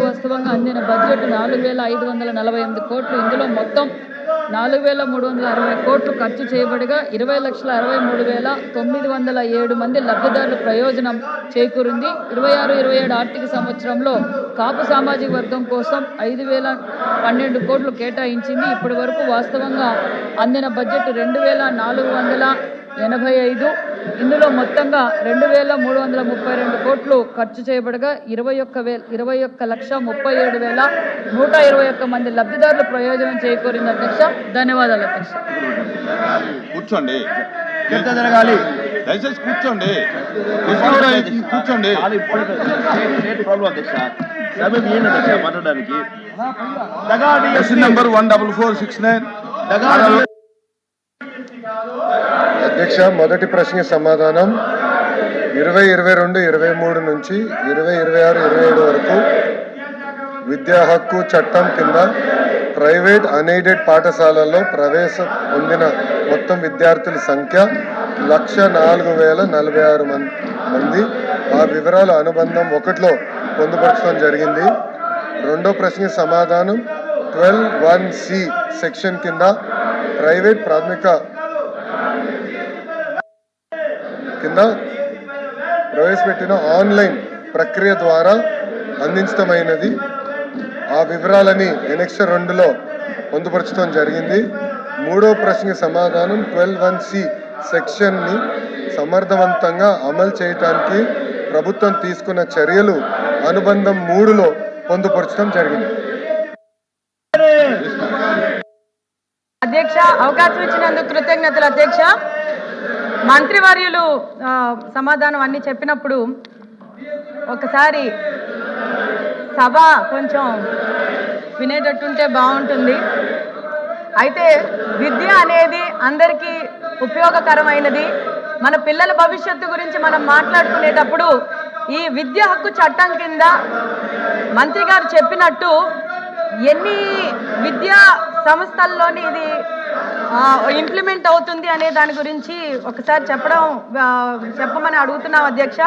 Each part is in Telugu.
వాస్తవంగా అందిన బడ్జెట్ 4,548 కోట్లు. ఇందులో మొత్తం 4,360 కోట్లు ఖర్చు చేయబడిగా 20,63,907 మంది లబ్ధిదారుల ప్రయోజనం చేకూరింది. 26-27 ఆర్థిక సంవత్సరంలో కాపు సామాజిక వర్గం కోసం 5,012 కోట్లు కేటాయించింది. ఇప్పటి వరకు వాస్తవంగా అందిన బడ్జెట్ 2,485. ఇందులో మొత్తంగా 2,332 కోట్లు ఖర్చు చేయబడగా 21,37,121 మంది లబ్ధిదారుల ప్రయోజనం చేకూరింది. అధ్యక్ష, ధన్యవాదాలు అధ్యక్ష. కూర్చోండి, జరగాలి, దయచేసి కూర్చోండి, కూర్చోండి. మాట్లాడడానికి నెంబర్ 14469. అధ్యక్ష, మొదటి ప్రశ్న సమాధానం 2022-23 నుంచి 2026-27 వరకు విద్యా హక్కు చట్టం కింద ప్రైవేట్ అన్ఎయిడెడ్ పాఠశాలల్లో ప్రవేశం పొందిన మొత్తం విద్యార్థుల సంఖ్య 1,04,046 మంది. ఆ వివరాలు అనుబంధం 1లో పొందుపరచడం జరిగింది. రెండో ప్రశ్న సమాధానం 12(1)C సెక్షన్ కింద ప్రైవేట్ ప్రాథమిక కింద ప్రవేశపెట్టిన ఆన్లైన్ ప్రక్రియ ద్వారా అందించడమైనది. ఆ వివరాలని ఎనెక్సర్ 2లో పొందుపరచడం జరిగింది. మూడో ప్రశ్న సమాధానం 12(1)C సెక్షన్ని సమర్థవంతంగా అమలు చేయడానికి ప్రభుత్వం తీసుకున్న చర్యలు అనుబంధం 3లో పొందుపరచడం జరిగింది. అధ్యక్ష, అవకాశం ఇచ్చినందుకు కృతజ్ఞతలు. అధ్యక్ష, మంత్రివర్యులు సమాధానం అన్ని చెప్పినప్పుడు ఒకసారి సభ కొంచెం వినేటట్టుంటే బాగుంటుంది. అయితే విద్య అనేది అందరికీ ఉపయోగకరమైనది. మన పిల్లల భవిష్యత్తు గురించి మనం మాట్లాడుకునేటప్పుడు ఈ విద్యా హక్కు చట్టం కింద మంత్రి గారు చెప్పినట్టు ఎన్ని విద్యా సంస్థల్లోని ఇది ఇంప్లిమెంట్ అవుతుంది అనే దాని గురించి ఒకసారి చెప్పమని అడుగుతున్నాం అధ్యక్ష.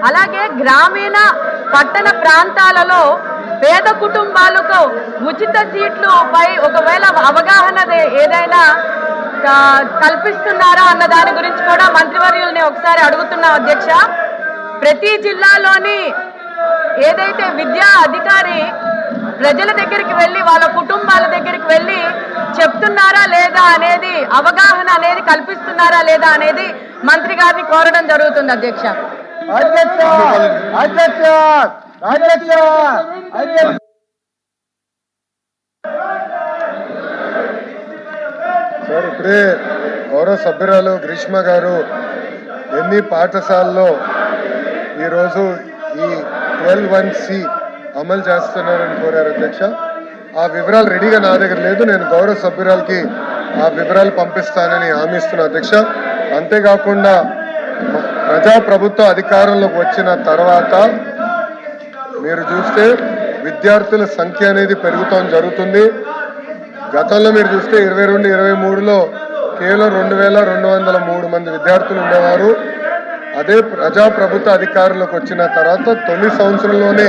అలాగే గ్రామీణ పట్టణ ప్రాంతాలలో పేద కుటుంబాలకు ఉచిత సీట్లు పై ఒకవేళ అవగాహన ఏదైనా కల్పిస్తున్నారా అన్న దాని గురించి కూడా మంత్రివర్యుల్ని ఒకసారి అడుగుతున్నాం అధ్యక్ష. ప్రతి జిల్లాలోని ఏదైతే విద్యా అధికారి ప్రజల దగ్గరికి వెళ్ళి వాళ్ళ కుటుంబాల దగ్గరికి వెళ్ళి చెప్తున్నారా లేదా అనేది, అవగాహన అనేది కల్పిస్తున్నారా లేదా అనేది మంత్రి గారిని కోరడం జరుగుతుంది అధ్యక్ష. సార్, ఇప్పుడే గౌరవ సభ్యురాలు గ్రీష్మ గారు ఎన్ని పాఠశాలలో ఈరోజు ఈ 12(1)C అమలు చేస్తున్నారని కోరారు అధ్యక్ష. ఆ వివరాలు రెడీగా నా దగ్గర లేదు. నేను గౌరవ సభ్యురాలకి ఆ వివరాలు పంపిస్తానని హామీ ఇస్తున్నా అధ్యక్ష. అంతేకాకుండా ప్రజాప్రభుత్వ అధికారంలోకి వచ్చిన తర్వాత మీరు చూస్తే విద్యార్థుల సంఖ్య అనేది పెరుగుతాం జరుగుతుంది. గతంలో మీరు చూస్తే 22-23లో కేవలం 2,203 మంది విద్యార్థులు ఉండేవారు. అదే ప్రజాప్రభుత్వ అధికారంలోకి వచ్చిన తర్వాత తొలి సంవత్సరంలోనే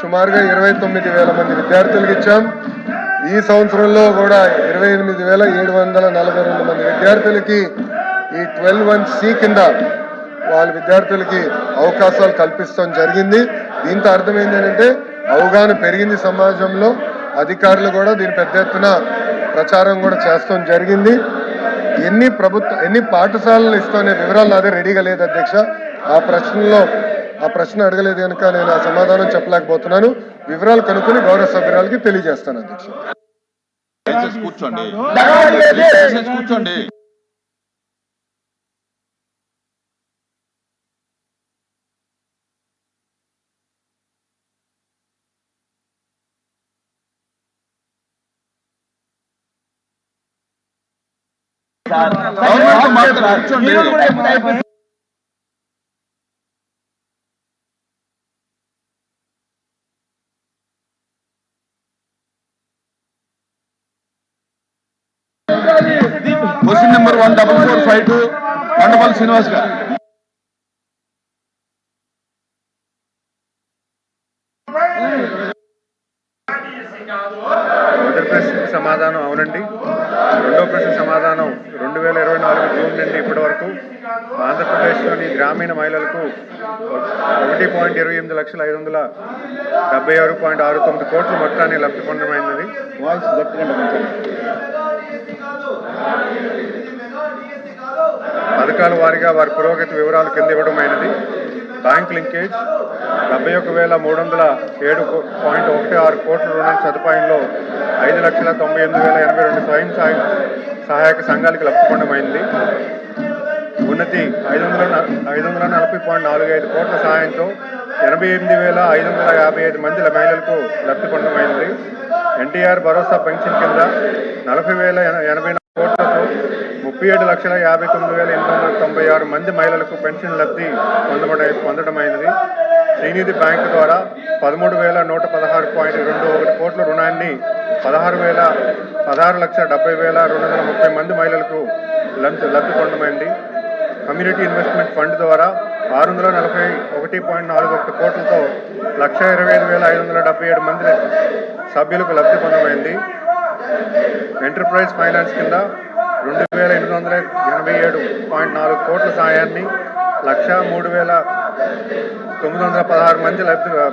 సుమారుగా 29,000 మంది విద్యార్థులకు ఇచ్చాం. ఈ సంవత్సరంలో కూడా 28,742 మంది విద్యార్థులకి ఈ 12(1)C కింద వాళ్ళ విద్యార్థులకి అవకాశాలు కల్పిస్తాం జరిగింది. దీంతో అర్థమైంది ఏంటంటే అవగాహన పెరిగింది సమాజంలో. అధికారులు కూడా దీని పెద్ద ఎత్తున ప్రచారం కూడా చేస్తాం జరిగింది. ఎన్ని పాఠశాలలు ఇస్తామనే వివరాలు అదే రెడీగా లేదు అధ్యక్ష. ఆ ప్రశ్న అడగలేదు కనుక నేను ఆ సమాధానం చెప్పలేకపోతున్నాను. వివరాలు కనుక్కొని గౌరవ సభ్యురాలకి తెలియజేస్తాను అధ్యక్ష. కూర్చోండి. క్వశ్చన్ నెంబర్ 14452 కొండపల్లి శ్రీనివాస్ గారు. సమాధానం అవునండి. రెండో ప్రశ్న సమాధానం 2024 జూన్ నుండి ఇప్పటి వరకు ఆంధ్రప్రదేశ్లోని గ్రామీణ మహిళలకు 1,28,576.69 కోట్ల మొత్తాన్ని లబ్ధి పొందమైనది. పథకాల వారీగా వారి పురోగతి వివరాలు కింద ఇవ్వడమైనది. బ్యాంక్ లింకేజ్ 71,307.16 కోట్ల రుణ సదుపాయంలో 5,98,082 స్వయం సహాయక సంఘాలకు లబ్ధి పొందమైంది. ఉన్నతి 540.45 కోట్ల సహాయంతో 88,555 మంది మహిళలకు లబ్ధి పొందమైంది. ఎన్టీఆర్ భరోసా పెన్షన్ కింద 40,084 కోట్లతో 37,59,896 మంది మహిళలకు పెన్షన్ లబ్ధి పొందడమైనది. శ్రీనిధి బ్యాంకు ద్వారా 13,116.21 కోట్ల రుణాన్ని 16,70,230 మంది మహిళలకు లబ్ధి పొందమైంది. కమ్యూనిటీ ఇన్వెస్ట్మెంట్ ఫండ్ ద్వారా 641.41 కోట్లతో 1,25,577 మంది సభ్యులకు లబ్ధి పొందమైంది. ఎంటర్ప్రైజ్ ఫైనాన్స్ కింద 2,887.4 కోట్ల సాయాన్ని 1,03,916 మంది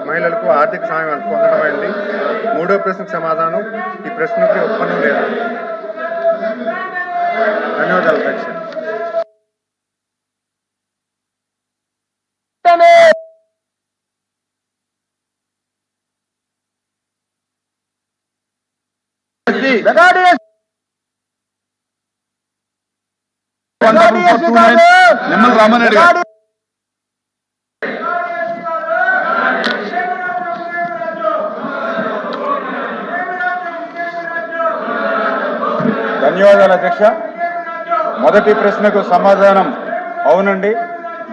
మహిళలకు ఆర్థిక సాయం పొందడమైంది. మూడో ప్రశ్నకు సమాధానం ఈ ప్రశ్నకి ఒప్పందం లేదు. ధన్యవాదాలు అధ్యక్ష. నిమ్మల రామారెడ్డి గారు. ధన్యవాదాలు అధ్యక్ష. మొదటి ప్రశ్నకు సమాధానం అవునండి.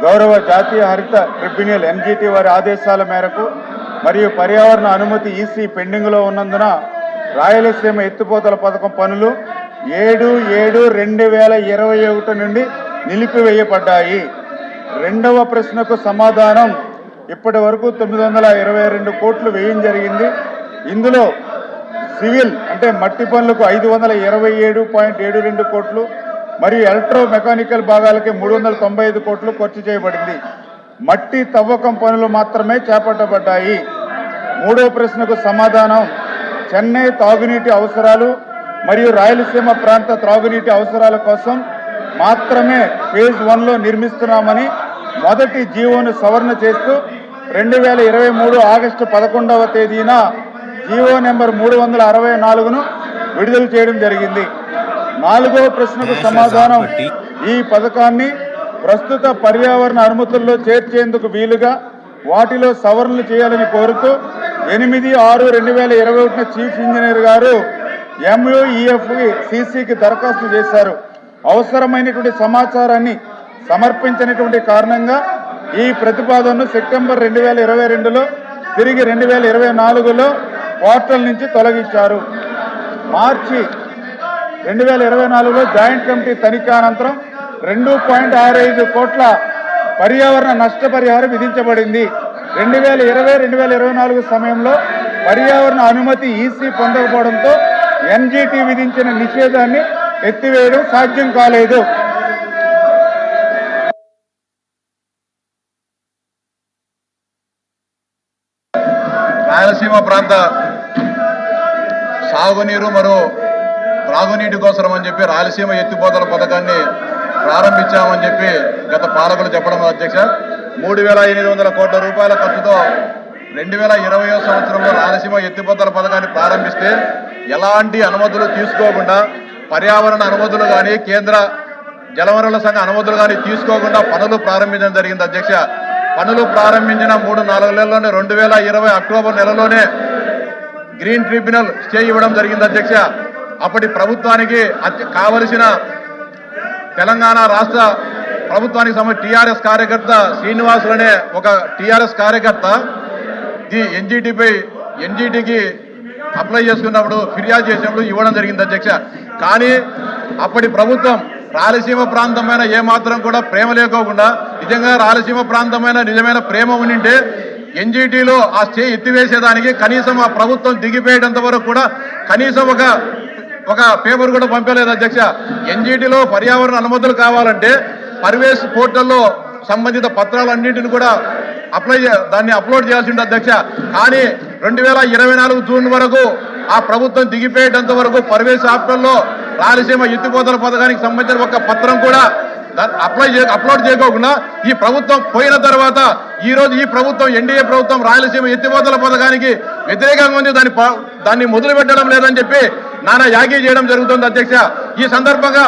గౌరవ జాతీయ హరిత ట్రిబ్యునల్ ఎన్జిటి వారి ఆదేశాల మేరకు మరియు పర్యావరణ అనుమతి ఈసీ పెండింగ్లో ఉన్నందున రాయలసీమ ఎత్తిపోతల పథకం పనులు 7/7/2021 నుండి నిలిపివేయబడ్డాయి. రెండవ ప్రశ్నకు సమాధానం ఇప్పటి వరకు 922 కోట్లు వ్యయం జరిగింది. ఇందులో సివిల్ అంటే మట్టి పనులకు 527.72 కోట్లు మరియు ఎలక్ట్రో మెకానికల్ భాగాలకి 395 కోట్లు ఖర్చు చేయబడింది. మట్టి తవ్వకం పనులు మాత్రమే చేపట్టబడ్డాయి. మూడో ప్రశ్నకు సమాధానం చెన్నై తాగునీటి అవసరాలు మరియు రాయలసీమ ప్రాంత త్రాగునీటి అవసరాల కోసం మాత్రమే ఫేజ్ 1లో నిర్మిస్తున్నామని మొదటి జీవోను సవరణ చేస్తూ 2023 ఆగస్టు 11వ తేదీన జీవో నెంబర్ 364ను విడుదల చేయడం జరిగింది. నాలుగవ ప్రశ్నకు సమాధానం ఈ పథకాన్ని ప్రస్తుత పర్యావరణ అనుమతుల్లో చేర్చేందుకు వీలుగా వాటిలో సవరణలు చేయాలని కోరుతూ 8/6/2021 చీఫ్ ఇంజనీర్ గారు MUEFCCకి దరఖాస్తు చేశారు. అవసరమైనటువంటి సమాచారాన్ని సమర్పించినటువంటి కారణంగా ఈ ప్రతిపాదనను సెప్టెంబర్ 2022లో తిరిగి 2024లో పోర్టల్ నుంచి తొలగించారు. మార్చి 2024లో జాయింట్ కమిటీ తనిఖీ అనంతరం 2.65 కోట్ల పర్యావరణ నష్టపరిహారం విధించబడింది. 2020-2024 సమయంలో పర్యావరణ అనుమతి ఈసీ పొందకపోవడంతో ఎన్జిటి విధించిన నిషేధాన్ని ఎత్తివేయడం సాధ్యం కాలేదు. రాయలసీమ ప్రాంత సాగునీరు మరియు త్రాగునీటి కోసం అని చెప్పి రాయలసీమ ఎత్తిపోతల పథకాన్ని ప్రారంభించామని చెప్పి గత పాలకులు చెప్పడం అధ్యక్ష. 3,800 కోట్ల రూపాయల ఖర్చుతో 2020 సంవత్సరంలో రాయలసీమ ఎత్తిపోతల పథకాన్ని ప్రారంభిస్తే ఎలాంటి అనుమతులు తీసుకోకుండా పర్యావరణ అనుమతులు కానీ కేంద్ర జలవనరుల సంఘ అనుమతులు కానీ తీసుకోకుండా పనులు ప్రారంభించడం జరిగింది అధ్యక్ష. పనులు ప్రారంభించిన 3-4 నెలల్లోనే 2020 అక్టోబర్ నెలలోనే గ్రీన్ ట్రిబ్యునల్ స్టే ఇవ్వడం జరిగింది అధ్యక్ష. అప్పటి ప్రభుత్వానికి కావలసిన తెలంగాణ రాష్ట్ర ప్రభుత్వానికి సంబంధించి టీఆర్ఎస్ కార్యకర్త శ్రీనివాసులనే ఒక టీఆర్ఎస్ కార్యకర్త ఎన్జిటికి అప్లై చేసుకున్నప్పుడు ఫిర్యాదు చేసినప్పుడు ఇవ్వడం జరిగింది అధ్యక్ష. కానీ అప్పటి ప్రభుత్వం రాయలసీమ ప్రాంతమైన ఏమాత్రం కూడా ప్రేమ లేకోకుండా నిజంగా రాయలసీమ ప్రాంతమైన నిజమైన ప్రేమ ఉండింటే ఎన్జిటిలో ఆ స్టే ఎత్తివేసేదానికి కనీసం ఆ ప్రభుత్వం దిగిపోయేటంత వరకు కూడా కనీసం ఒక ఒక పేపర్ కూడా పంపలేదు అధ్యక్ష. ఎన్జిటిలో పర్యావరణ అనుమతులు కావాలంటే పరివేశ్ పోర్టల్లో సంబంధిత పత్రాలన్నింటిని కూడా దాన్ని అప్లోడ్ చేయాల్సి ఉంటుంది అధ్యక్ష. కానీ 2024 జూన్ వరకు ఆ ప్రభుత్వం దిగిపోయేటంత వరకు పరివేశ్ ఆప్షన్లో రాయలసీమ ఎత్తిపోతల పథకానికి సంబంధించిన ఒక పత్రం కూడా అప్లోడ్ చేయకోకుండా ఈ ప్రభుత్వం పోయిన తర్వాత ఈ రోజు ఈ ప్రభుత్వం ఎన్డీఏ ప్రభుత్వం రాయలసీమ ఎత్తిపోతల పథకానికి వ్యతిరేకంగా ఉంది, దాన్ని మొదలు పెట్టడం లేదని చెప్పి నానా యాగీ చేయడం జరుగుతుంది అధ్యక్ష. ఈ సందర్భంగా